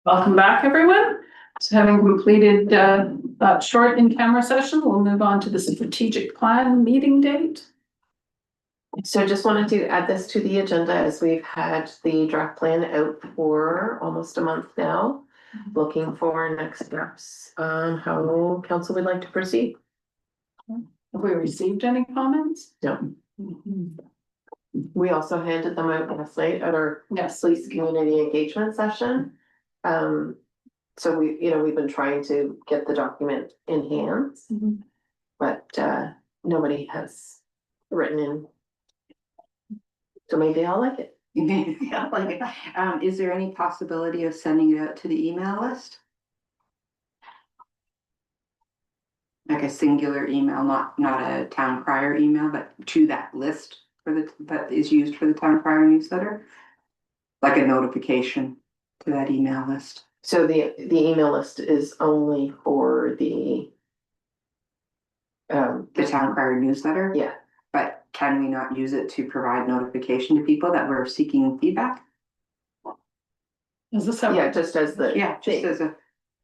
Welcome back, everyone. So having completed that short in-camera session, we'll move on to the strategic plan meeting date. So just wanted to add this to the agenda as we've had the draft plan out for almost a month now. Looking for next steps on how council would like to proceed. Have we received any comments? No. We also handed them out last night at our Yes. police community engagement session. So we've been trying to get the document in hand, but nobody has written in. So maybe I'll like it. Yeah, like it. Is there any possibility of sending it out to the email list? Like a singular email, not a town crier email, but to that list that is used for the town crier newsletter? Like a notification to that email list. So the email list is only for the town crier newsletter? Yeah. But can we not use it to provide notification to people that we're seeking feedback? Is a separate, Yeah, just as the. Yeah, just as a,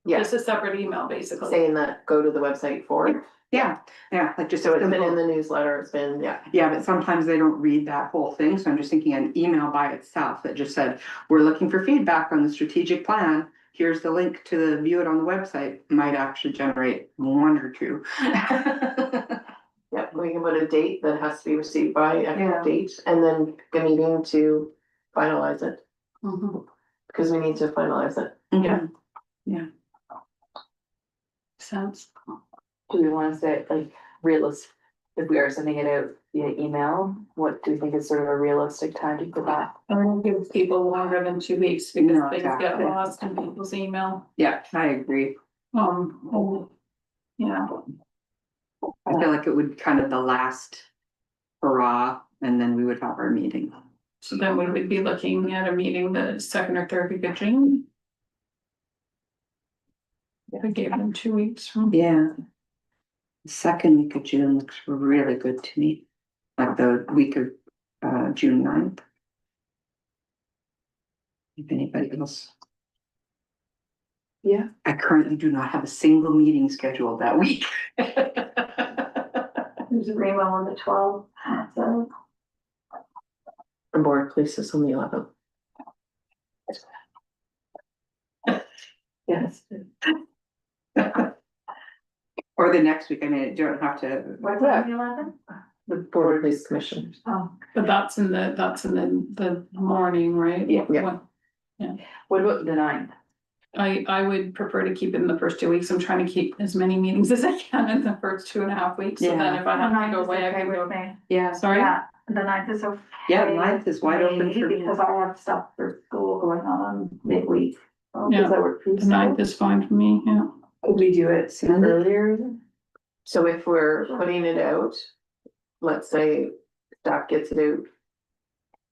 just a separate email, basically. Saying that, go to the website for it. yeah, like just. So it's been in the newsletter, it's been, yeah. Yeah, but sometimes they don't read that whole thing, so I'm just thinking an email by itself that just said, we're looking for feedback on the strategic plan. Here's the link to the view it on the website, might actually generate one or two. Yep, we can put a date that has to be received by Yeah. a date and then a meeting to finalize it, because we need to finalize it. Yeah. Sense. Do we want to say like realistic, if we are sending it out via email, what do you think is sort of a realistic time to put that? I don't give people longer than 2 weeks because No, things get exactly. lost in people's email. Yeah, I agree. Yeah. I feel like it would kind of the last hurrah, and then we would have our meeting. So then we would be looking at a meeting the second or third week of June. We gave them 2 weeks from. Yeah. The second week of June looks really good to me, like the week of June 9th. If anybody else. Yeah. I currently do not have a single meeting scheduled that week. There's a rainbow on the 12th, so. And board of police is on the 11th. Yes. Or the next week, I mean, you don't have to. What's that, 11th? The board of police commission. Oh, But that's in the morning, right? Yeah. Yeah. what about the 9th? I would prefer to keep it in the first 2 weeks. I'm trying to keep as many meetings as I can in the first 2.5 weeks. So then Yeah. if I have to go away, I can go. Yeah. Sorry? Yeah, the 9th is okay. Yeah, the 9th is wide open for me. Because I have stuff for school going on midweek. Yeah, Because I work through The 9th is fine for me, yeah. Could we do it Sunday? earlier? So if we're putting it out, let's say staff gets it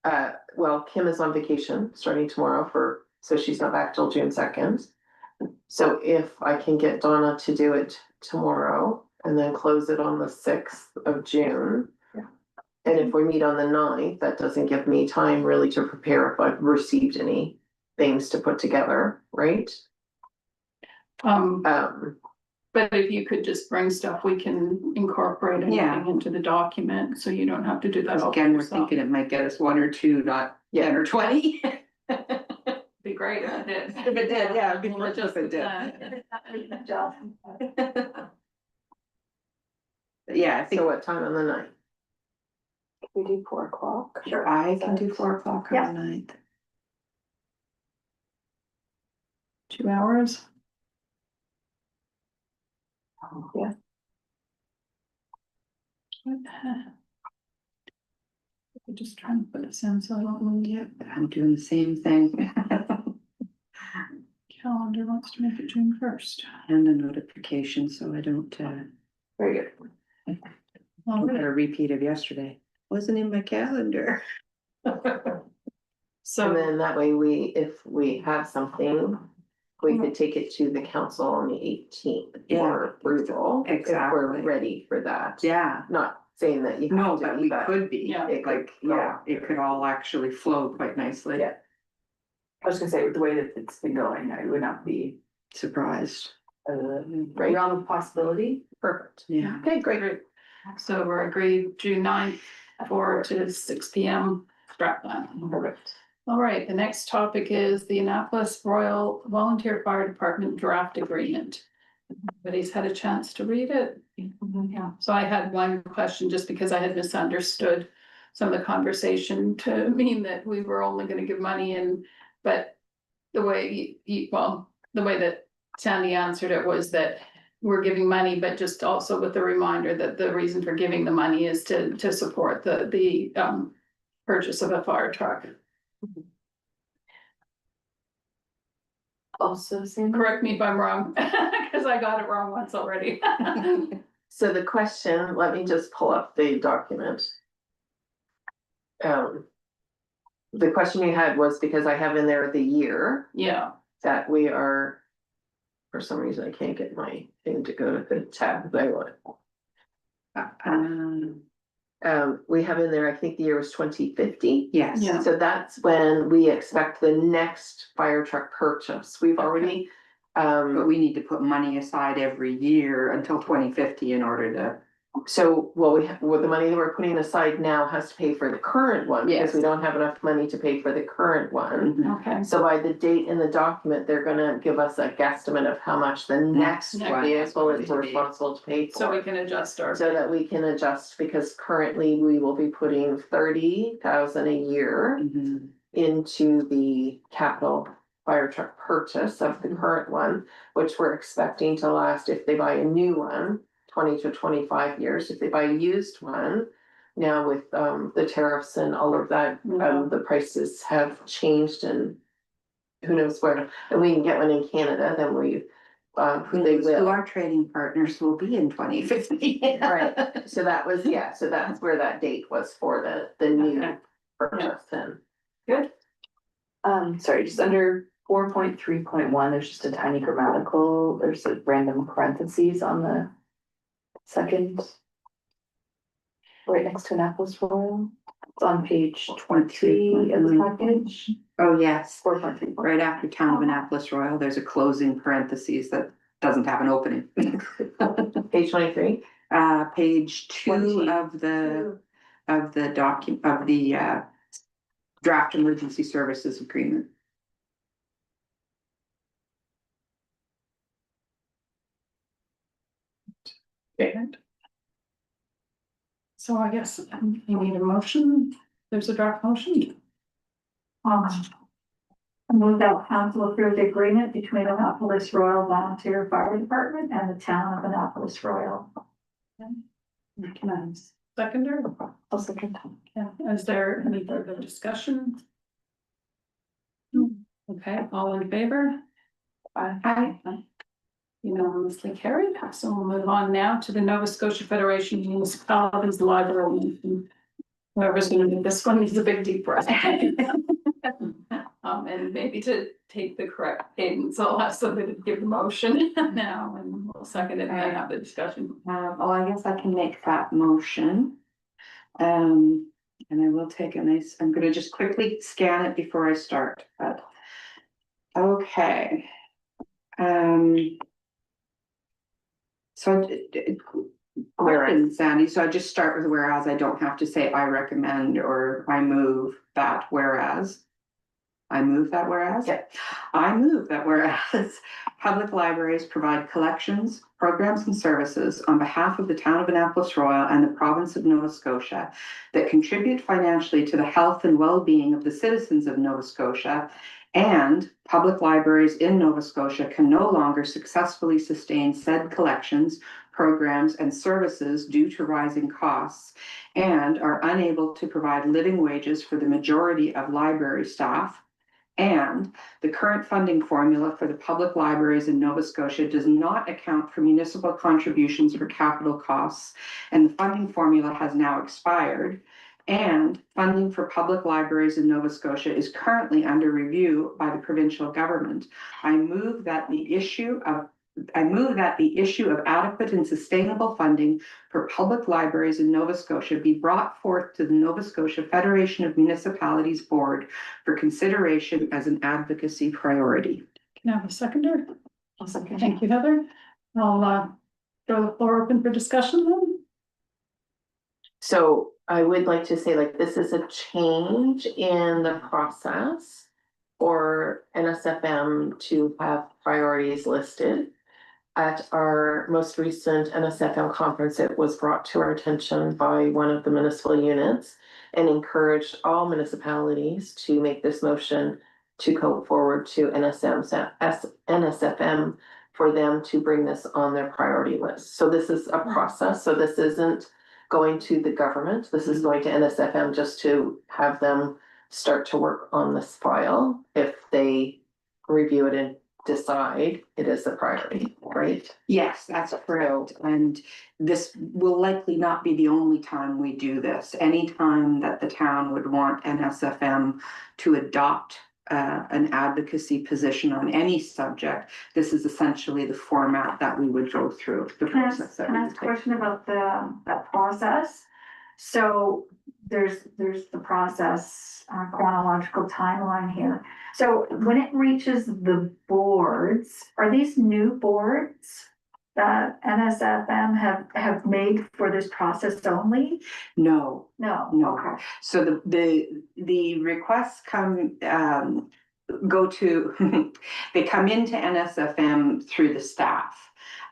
out. Well, Kim is on vacation starting tomorrow so she's not back till June 2nd. So if I can get Donna to do it tomorrow and then close it on the 6th of June. Yeah. And if we meet on the 9th, that doesn't give me time really to prepare if I've received any things to put together, right? But if you could just bring stuff, we can incorporate anything into the document, so you don't have to do that all. Again, we're yourself. thinking it might get us 1 or 2, not 10 or 20. Be great if it did. If it did, yeah, it'd be We'll nice just, if it did. Yeah, I think So what time on the 9th? We do 4 o'clock. Sure. I can do 4 o'clock Yeah. on the 9th. 2 hours. Yeah. I'm just trying to put this in so I don't lose it. I'm doing the same thing. Calendar wants to make it June 1st. And a notification, so I don't Very good. All get right. a repeat of yesterday. Wasn't in my calendar. And So, then that way if we have something, we could take it to the council on the 18th Yeah, for approval. If exactly. we're ready for that. Yeah. Not saying that you No, have to but be, we but could be. Yeah. It, like, yeah, it could all actually flow quite nicely. Yeah. I was gonna say, with the way that it's been going, I would not be Surprised. Right. realm of possibility. Perfect. Yeah. Okay, great. So we're agreed June 9th, 4 to 6 P.M. Stratland. Perfect. All right, the next topic is the Annapolis Royal Volunteer Fire Department draft agreement. Everybody's had a chance to read it. Yeah. So I had one question just because I had misunderstood some of the conversation to mean that we were only gonna give money in, but the way the way that Sandy answered it was that we're giving money, but just also with the reminder that the reason for giving the money is to support the purchase of a fire truck. Also, same. Correct me if I'm wrong, because I got it wrong once already. So the question, let me just pull up the document. The question you had was because I have in there the year Yeah, that we are. For some reason, I can't get my thing to go to the tab that I want. We have in there, I think the year was 2050. Yes. Yeah. So that's when we expect the next fire truck purchase. We've already. But we need to put money aside every year until 2050 in order to. So, well, the money that we're putting aside now has to pay for the current one, because Yes. we don't have enough money to pay for the current one. okay. So by the date in the document, they're gonna give us a guesstimate of how much the next Next vehicle one is is going to be. responsible to pay So we for. can adjust our. So that we can adjust, because currently we will be putting 30,000 a year Mhm. into the capital fire truck purchase of the current one, which we're expecting to last, if they buy a new one, 20 to 25 years. If they buy a used one, now with the tariffs and all of that, the prices have changed, and who knows where, and we can get one in Canada, then we Who they knows who will. our trading partners will be in 2050. Right, so that was, yeah, so that's where that date was for the new Okay. purchase then. Good. Sorry, just under 4.3.1, there's just a tiny grammatical, there's a random parentheses on the second. Right next to Annapolis Royal. It's on page 20 of the package. Oh, yes. 4.3. Right after Town of Annapolis Royal, there's a closing parentheses that doesn't have an opening. Page 23. Page 2 of the document, of the draft emergency services agreement. So I guess you need a motion. There's a draft motion. I move that council approve the agreement between Annapolis Royal Volunteer Fire Department and the town of Annapolis Royal. Can I seconder? I'll second. Yeah, is there any further discussion? Okay, all in favor? Aye. Unanimously carried, so we'll move on now to the Nova Scotia Federation of Municipalities Library. Whoever's gonna do this one needs a big deep breath. And maybe to take the correct cadence, I'll have somebody to give the motion now, and we'll second it and then have the discussion. I guess I can make that motion. And I will take a nice, I'm gonna just quickly scan it before I start, but. Okay. So. Whereas, Sandy, so I just start with whereas. I don't have to say I recommend or I move that whereas. I move that whereas? Yeah. I move that whereas public libraries provide collections, programs and services on behalf of the town of Annapolis Royal and the province of Nova Scotia that contribute financially to the health and well-being of the citizens of Nova Scotia, and public libraries in Nova Scotia can no longer successfully sustain said collections, programs and services due to rising costs, and are unable to provide living wages for the majority of library staff. And the current funding formula for the public libraries in Nova Scotia does not account for municipal contributions for capital costs, and the funding formula has now expired. And funding for public libraries in Nova Scotia is currently under review by the provincial government. I move that the issue of I move that the issue of adequate and sustainable funding for public libraries in Nova Scotia be brought forth to the Nova Scotia Federation of Municipalities Board for consideration as an advocacy priority. Can I have a seconder? Thank you, Heather. I'll throw the floor open for discussion then. So I would like to say, like, this is a change in the process for NSFM to have priorities listed. At our most recent NSFM conference, it was brought to our attention by one of the municipal units and encouraged all municipalities to make this motion to go forward to NSFM for them to bring this on their priority list. So this is a process. So this isn't going to the government. This is going to NSFM just to have them start to work on this file if they review it and decide it is a priority, right? Yes, that's correct. And this will likely not be the only time we do this. Anytime that the town would want NSFM to adopt an advocacy position on any subject, this is essentially the format that we would go through. The Can I process that can I we ask would a take. question about that process? So there's the process chronological timeline here. So when it reaches the boards, are these new boards that NSFM have made for this process only? No, No, No. okay. so the requests come, go to, they come into NSFM through the staff.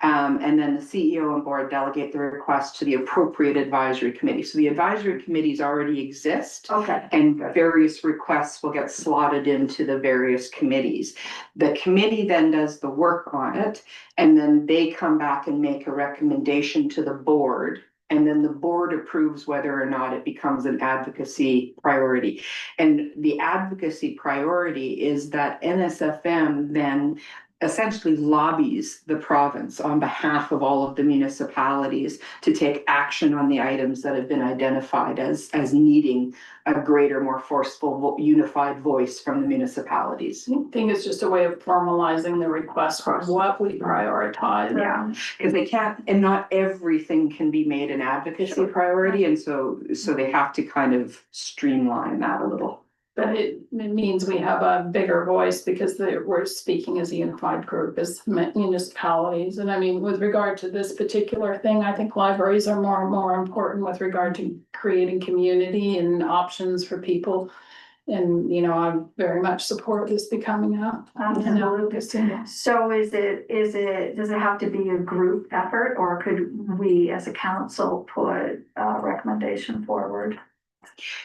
And then the CEO and board delegate the request to the appropriate advisory committee. So the advisory committees already exist. Okay. And various requests will get slotted into the various committees. The committee then does the work on it, and then they come back and make a recommendation to the board. And then the board approves whether or not it becomes an advocacy priority. And the advocacy priority is that NSFM then essentially lobbies the province on behalf of all of the municipalities to take action on the items that have been identified as needing a greater, more forceful, unified voice from the municipalities. I think it's just a way of formalizing the request for what we prioritize. Yeah, because they can't, and not everything can be made an advocacy priority, and so they have to kind of streamline that a little. But it means we have a bigger voice because we're speaking as a unified group, as municipalities. And I mean, with regard to this particular thing, I think libraries are more and more important with regard to creating community and options for people. And, you know, I very much support this becoming a. Absolutely. So does it have to be a group effort, or could we as a council put a recommendation forward?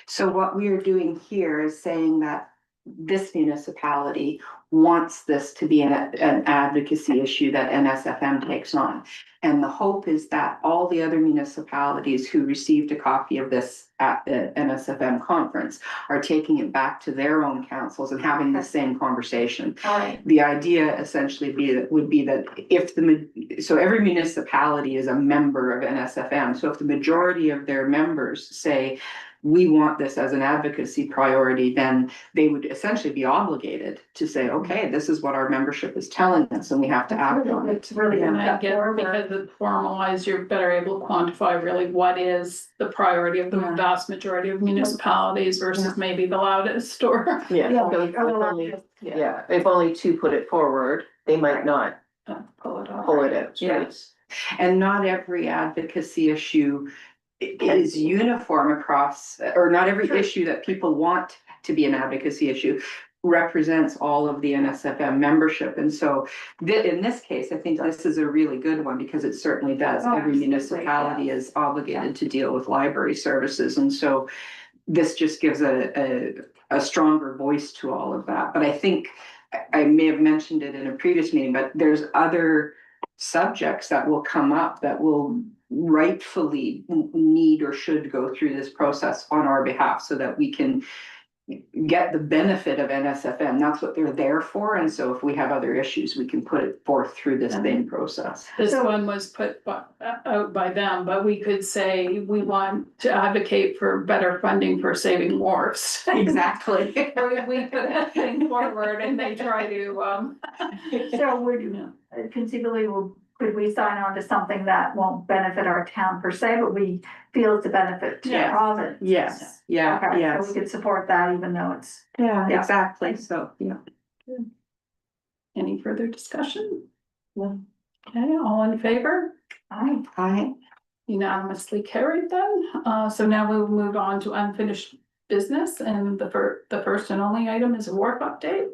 So what we are doing here is saying that this municipality wants this to be an advocacy issue that NSFM takes on. And the hope is that all the other municipalities who received a copy of this at the NSFM conference are taking it back to their own councils and having the same conversation. All right. The idea essentially would be that if so every municipality is a member of NSFM. So if the majority of their members say, we want this as an advocacy priority, then they would essentially be obligated to say, okay, this is what our membership is telling us and we have to act on it. It's really. And I get, because it's formalized, you're better able to quantify really what is the priority of the Yeah. vast majority of municipalities versus maybe the loudest or. Yeah, Yeah. so if only two put it forward, they might not Pull it off. pull it out. Yes. And not every advocacy issue is uniform across, or not every issue that people want to be an advocacy issue represents all of the NSFM membership. And so in this case, I think this is a really good one because it certainly does. Oh, Every absolutely, municipality yeah. is obligated to deal with library services. And so this just gives a stronger voice to all of that. But I think I may have mentioned it in a previous meeting, but there's other subjects that will come up that will rightfully need or should go through this process on our behalf so that we can get the benefit of NSFN. That's what they're there for. And so if we have other issues, we can put it forth through this same process. This So- one was put out by them, but we could say we want to advocate for better funding for saving wharfs. Exactly. We put that thing forward and they try to, So would, Yeah. conceivably, could we sign on to something that won't benefit our town per se, but we feel it's a benefit to the Yes. province? Yes, yeah, Okay, so yes. we could support that even though it's, Yeah, Yeah. exactly. So, yeah. any further discussion? No. Okay, all in favor? I, Unanimously carried then. So now we'll move on to unfinished business and the first and only item is a wharf update.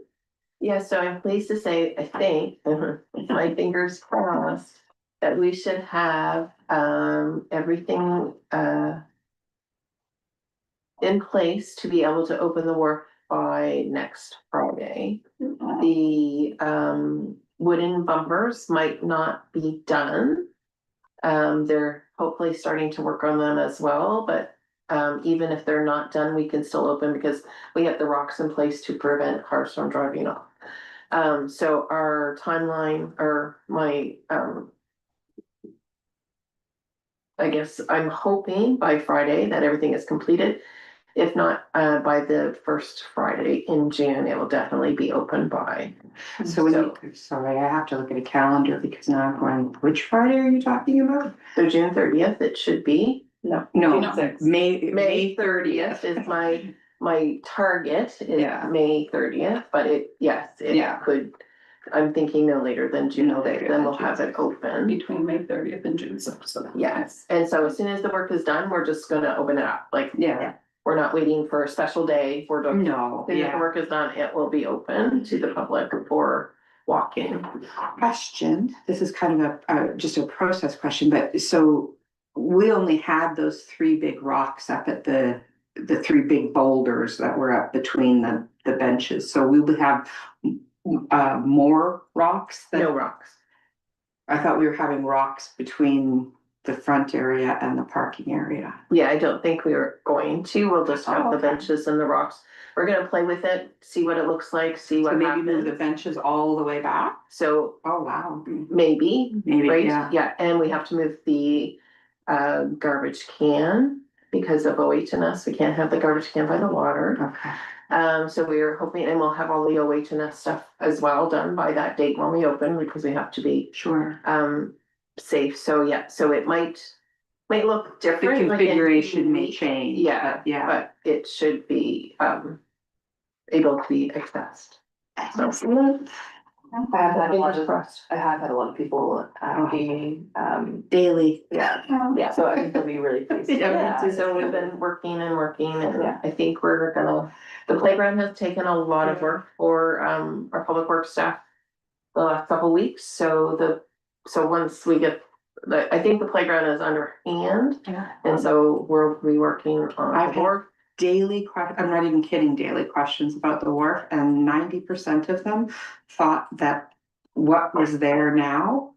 Yeah, so I'm pleased to say, I think, with my fingers crossed, that we should have, everything, in place to be able to open the wharf by next Friday. The, wooden bumpers might not be done. They're hopefully starting to work on them as well, but, even if they're not done, we can still open because we have the rocks in place to prevent cars from driving off. So our timeline or my, I guess I'm hoping by Friday that everything is completed. If not, by the first Friday in June, it will definitely be open by. So when you, sorry, I have to look at a calendar because now I'm going, which Friday are you talking about? So June 30th, it should be. No, May 30th is my target Yeah. is May 30th, but yes, it Yeah. could. I'm thinking no later than June No 6th, later then than we'll June have it 6th. open. Between May 30th and June 6th. So Yes, and so as soon as the work is done, we're just gonna open it up, like, Yeah, we're not waiting for a special day, we're just. no, As soon as the yeah. work is done, it will be open to the public for walking. Question, this is kind of just a process question, but so we only had those three big rocks up at the three big boulders that were up between the benches. So we would have more rocks that, No rocks. I thought we were having rocks between the front area and the parking area. Yeah, I don't think we were going to, we'll just have the Oh, okay. benches and the rocks. We're gonna play with it, see what it looks like, see So what maybe move the happens. benches all the way back? So Oh, wow. maybe, Maybe, right? yeah. Yeah, and we have to move the garbage can because of OH&S. We can't have the garbage can by the water. Okay. So we are hoping, and we'll have all the OH&S stuff as well done by that date when we open, because we have to be Sure. safe. So yeah, so it might look The different. like in configuration may TV, change. Yeah, but yeah. but it should be able to be accessed. I have had a lot Fingers of, crossed. I have had a lot of people asking me, Daily. yeah, Yeah. so I think they'll be really pleased. Yeah, so we've been working and Yeah. I think we're gonna, the playground has taken a lot of work for our public works staff the last couple of weeks, so once we get, I think the playground is underhand, Yeah. and so we'll be working on I've the work. Daily I'm not even kidding, daily questions about the wharf, and 90% of them thought that what was there now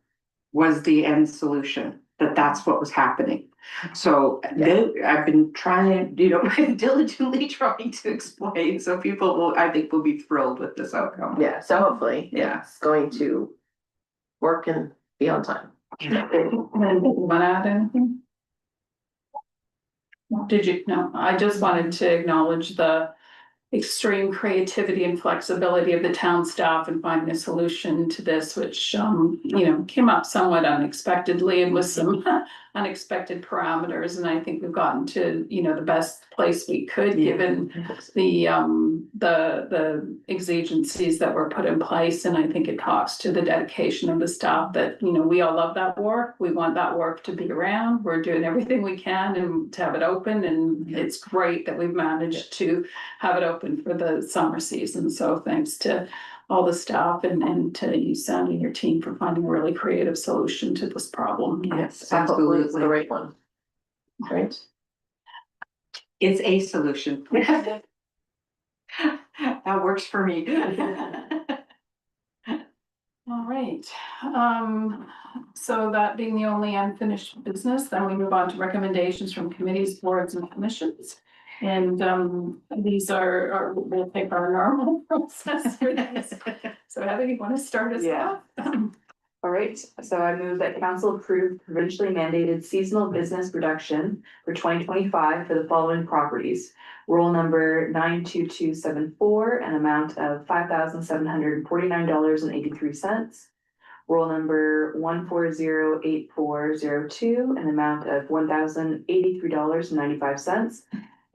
was the end solution, that that's what was happening. So I've been trying, diligently trying to explain, so people will, I think, will be thrilled with this outcome. Yeah, so hopefully Yeah. it's going to work and be on time. Want to add anything? Did you? No, I just wanted to acknowledge the extreme creativity and flexibility of the town staff in finding a solution to this, which, came up somewhat unexpectedly and with some unexpected parameters. And I think we've gotten to, the best place we could, Yeah. given the exigencies that were put in place. And I think it talks to the dedication of the staff that, we all love that wharf. We want that wharf to be around. We're doing everything we can and to have it open. And it's great that we've managed to have it open for the summer season. So thanks to all the staff and to you, Sandy, and your team for finding a really creative solution to this problem. Yes, So hopefully it's the absolutely. right one. Right? It's a solution. That works for me. All right, so that being the only unfinished business, then we move on to recommendations from committees, boards and commissions. And these we'll take our normal process for this. So Heather, you want to start us Yeah. off? All right, so I move that council approve provincially mandated seasonal business reduction for 2025 for the following properties. Roll number 92274, an amount of $5,749.83. Roll number 1408402, an amount of $1,083.95.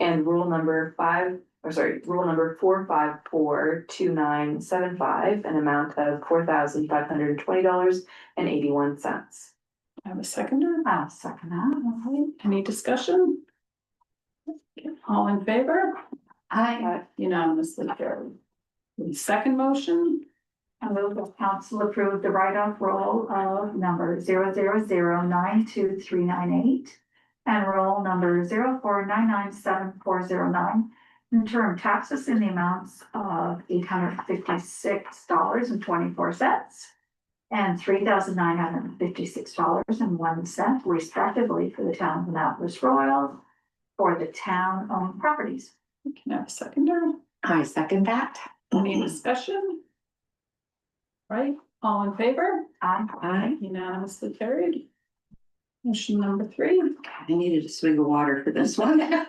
And roll number 4542975, an amount of $4,520.81. I have a seconder. I'll second that. Any discussion? All in favor? I Unanimously carried. The second motion, move that council approve the write-off roll of number 000923998 and roll number 049974009, interim taxes in the amounts of $856.24 and $3,956.01 respectively for the town of Annapolis Royal for the town-owned properties. can I have a seconder? I second that. Any discussion? Right, all in favor? Aye. Unanimously carried. Motion number 3. I needed a swig of water for this one. No,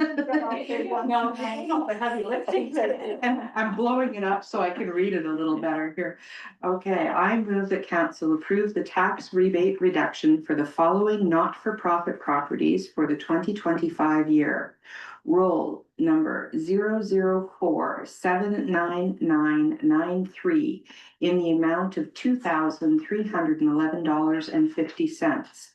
the heavy lifting today. And I'm blowing it up so I can read it a little better here. Okay, I move that council approve the tax rebate reduction for the following not-for-profit properties for the 2025 year. Roll number 004799993 in the amount of $2,311.50.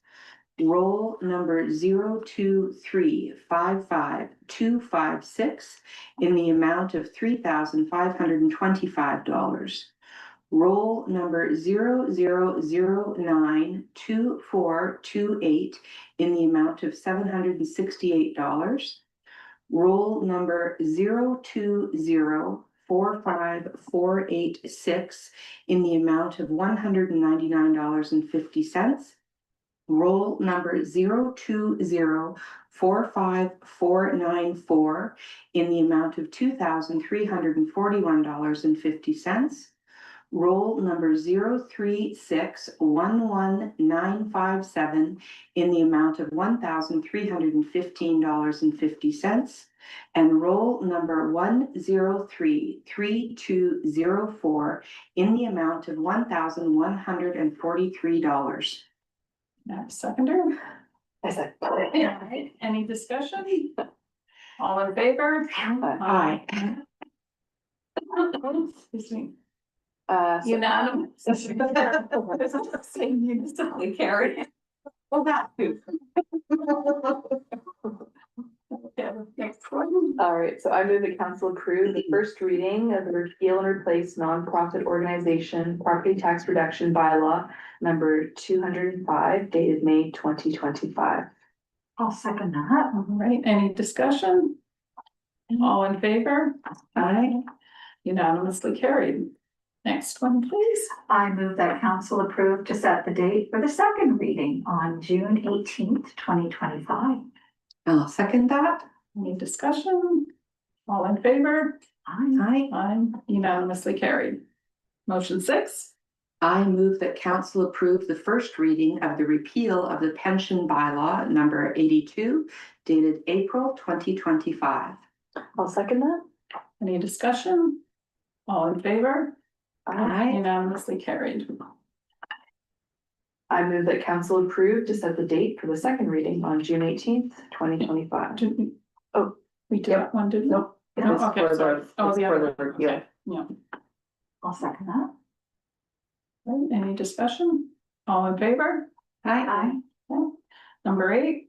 Roll number 023555256 in the amount of $3,525. Roll number 00092428 in the amount of $768. Roll number 02045486 in the amount of $199.50. Roll number 02045494 in the amount of $2,341.50. Roll number 03611957 in the amount of $1,315.50. And roll number 1033204 in the amount of $1,143. Now, seconder, I said. any discussion? All in favor? Aye. Excuse me. So Unanimous. Unanimously carried. Well, that too. Okay, next one. all right, so I move that council approve the first reading of the repeal and replace nonprofit organization property tax reduction bylaw number 205 dated May 2025. I'll second that. All right, any discussion? All in favor? Aye. Unanimously carried. Next one, please. I move that council approve to set the date for the second reading on June 18th, 2025. I'll second that. Any discussion? All in favor? Aye. Aye, unanimously carried. Motion 6. I move that council approve the first reading of the repeal of the pension bylaw number 82 dated April 2025. I'll second that. Any discussion? All in favor? Aye. Unanimously carried. I move that council approve to set the date for the second reading on June 18th, 2025. Didn't we? Oh. We did that one, didn't we? Nope. No, It's okay, for the- sorry. Oh, it's the for other the one, repeal. okay, yeah. I'll second that. Right, any discussion? All in favor? Aye. Okay. Number 8.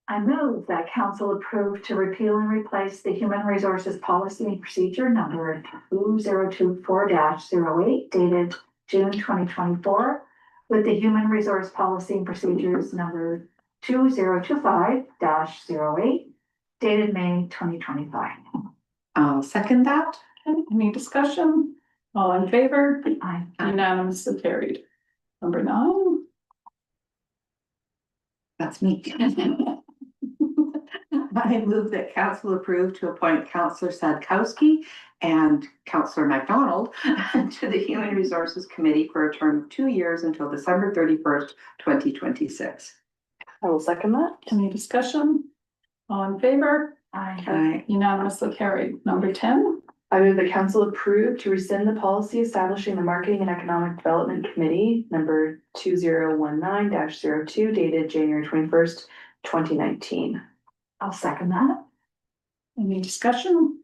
I move that council approve to repeal and replace the human resources policy and procedure number 2024-08 dated June 2024 with the human resource policy and procedures number 2025-08 dated May 2025. I'll second that. Okay, any discussion? All in favor? Aye. Unanimously carried. Number 9. That's me. I move that council approve to appoint Councillor Sadkowski and Councillor MacDonald to the Human Resources Committee for a term of 2 years until December 31st, 2026. I will second that. Any discussion? All in favor? Aye. Unanimously carried. Number 10, I move that council approve to rescind the policy establishing the Marketing and Economic Development Committee number 2019-02 dated January 21st, 2019. I'll second that. any discussion?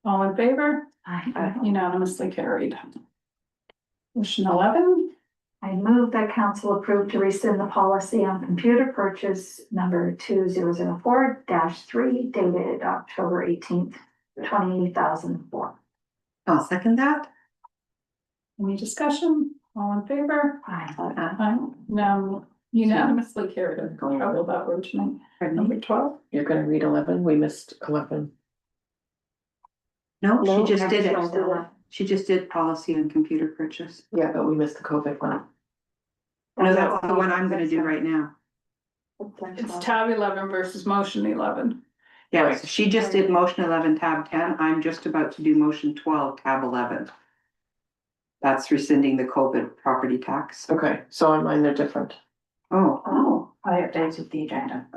All in favor? Aye. Unanimously carried. Motion 11, I move that council approve to rescind the policy on computer purchase number 2004-3 dated October 18th, 2004. I'll second that. any discussion? All in favor? Aye. Aye. Now unanimously carried. I'm going trouble that word tonight. Number 12, You're gonna read 11, we missed 11. No, No, she just did it. Still- She just did policy and computer purchase. Yeah, but we missed the COVID one. No, that's the one I'm gonna do right now. it's tab 11 versus motion 11. Yeah, Right. so she just did motion 11, tab 10. I'm just about to do motion 12, tab 11. That's rescinding the COVID property tax. Okay, so on mine they're different. Oh. Oh, I updated the agenda.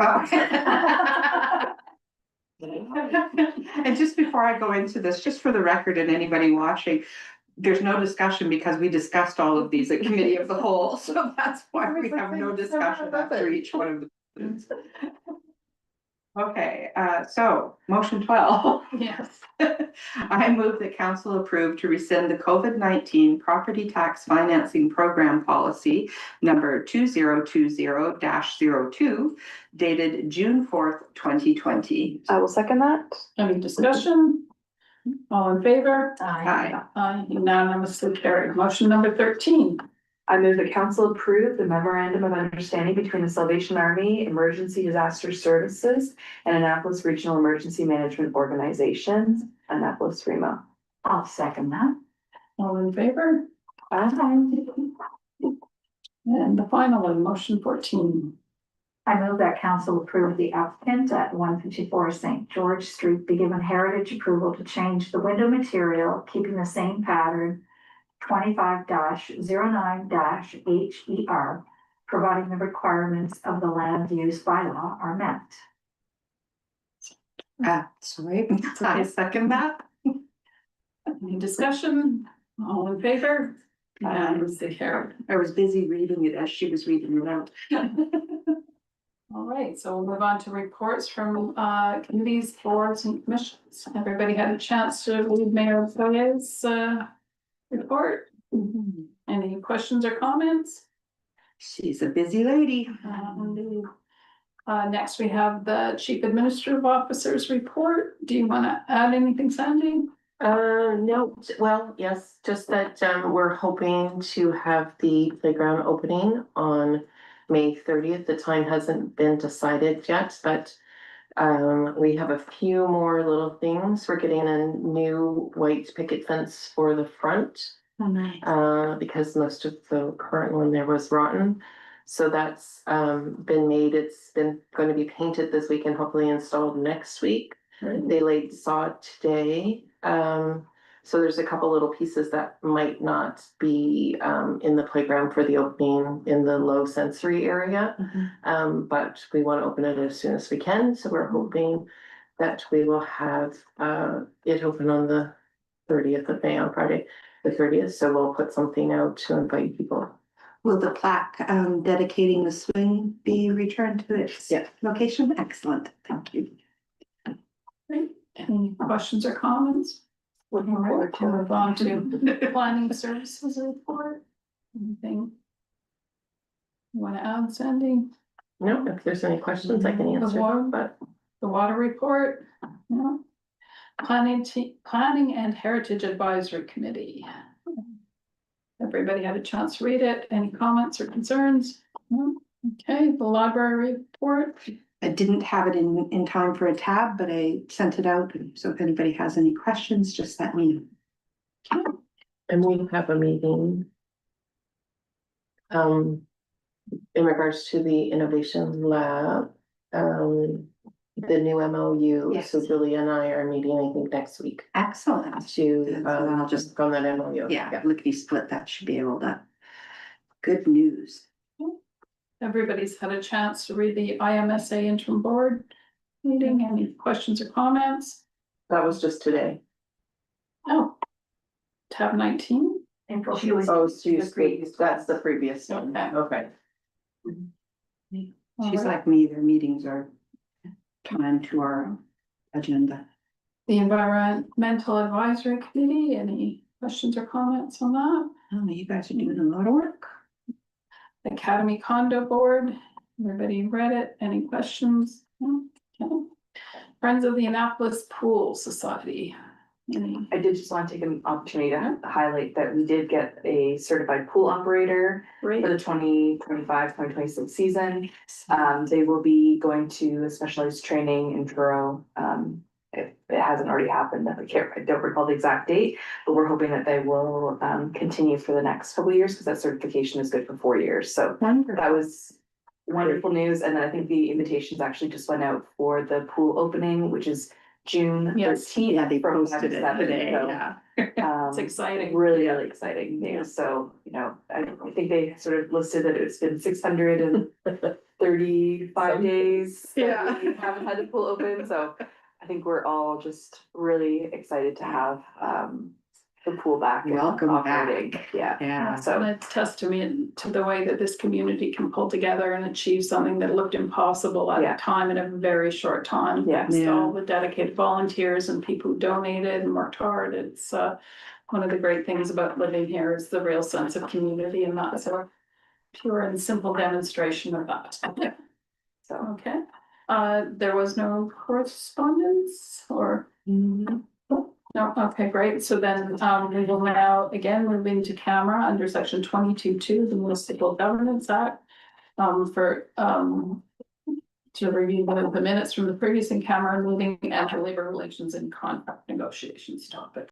And just before I go into this, just for the record and anybody watching, there's no discussion because we discussed all of these at committee of the whole, so that's why we have no discussion after each one of the. Okay, so motion 12. Yes. I move that council approve to rescind the COVID-19 property tax financing program policy number 2020-02 dated June 4th, 2020. I will second that. Any discussion? All in favor? Aye. Unanimously carried. Motion number 13, I move that council approve the memorandum of understanding between the Salvation Army Emergency Disaster Services and Annapolis Regional Emergency Management Organization, Annapolis REMA. I'll second that. all in favor? Aye. And the final one, motion 14. I move that council approve the applicant at 154 St. George Street be given heritage approval to change the window material, keeping the same pattern 25-09-HER, providing the requirements of the land use bylaw are met. Sorry, I second that. Any discussion? All in favor? Unanimously carried. I was busy reading it as she was reading it out. All right, so we'll move on to reports from committees, boards and commissions. Everybody had a chance to read Mayor Foyer's report. Any questions or comments? She's a busy lady. Next, we have the Chief Administrative Officer's report. Do you want to add anything, Sandy? No, well, yes, just that, we're hoping to have the playground opening on May 30th. The time hasn't been decided yet, but we have a few more little things. We're getting a new white picket fence for the front. Oh, nice. Because most of the current one there was rotten. So that's been made. It's been going to be painted this week and hopefully installed next week. They laid sod today. So there's a couple little pieces that might not be in the playground for the opening in the low sensory area. But we want to open it as soon as we can. So we're hoping that we will have it open on the 30th of May, on Friday, the 30th. So we'll put something out to invite people. Will the plaque dedicating the swing be returned to its Yeah. location? Excellent, thank you. Any questions or comments? Looking forward to We'll it. move on to planning services report. Anything you want to add, Sandy? No, if there's any questions, I can The answer, water, but the water report? No. Planning and Heritage Advisory Committee. Everybody had a chance to read it. Any comments or concerns? No? Okay, the library report. I didn't have it in time for a tab, but I sent it out, so if anybody has any questions, just let me know. and we have a meeting. In regards to the innovation lab, the new MOU. Yes. So Julia and I are meeting, I think, next week Excellent. to, So then I'll just- from that MOU. Yeah, lickety split, that should be able to. Good news. Everybody's had a chance to read the IMSA interim board meeting. Any questions or comments? That was just today. Oh. Tab 19. April, she was. Oh, so The previous that's the previous one. Okay. Okay. She's like me, their meetings are timed to our agenda. The Environmental Advisory Committee, any questions or comments on that? Oh, you guys are doing a lot of work. Academy Condo Board, everybody read it, any questions? No? Okay. Friends of the Annapolis Pool Society. Any? I did just want to take an opportunity to highlight that we did get a certified pool operator for the 2025-2026 season. They will be going to a specialized training in Truro. If it hasn't already happened, I don't recall the exact date, but we're hoping that they will continue for the next couple of years because that certification is good for 4 years. So that was wonderful news. And then I think the invitations actually just went out for the pool opening, which is June Yes. 13th. Yeah, they from posted it 5 to 7. today, So, yeah. It's exciting. Really, really exciting news. So, you know, I think they sort of listed that it's been 635 days. that Yeah. we haven't had the pool open, so I think we're all just really excited to have the pool back. and Welcome operating. back. Yeah, Yeah. So it's testament to the way that this community can pull together and achieve something that looked impossible at Yeah. a time in a very short time. Yeah. Thanks to Yeah. all the dedicated volunteers and people who donated and worked hard. It's one of the great things about living here is the real sense of community, and that's a pure and simple demonstration of that. so. Okay, there was no correspondence or? No, okay, great. So then, we will now again move into camera under section 22(2), the Municipal Governance Act. To review the minutes from the previous in-camera meeting and the labor relations and contract negotiations topic.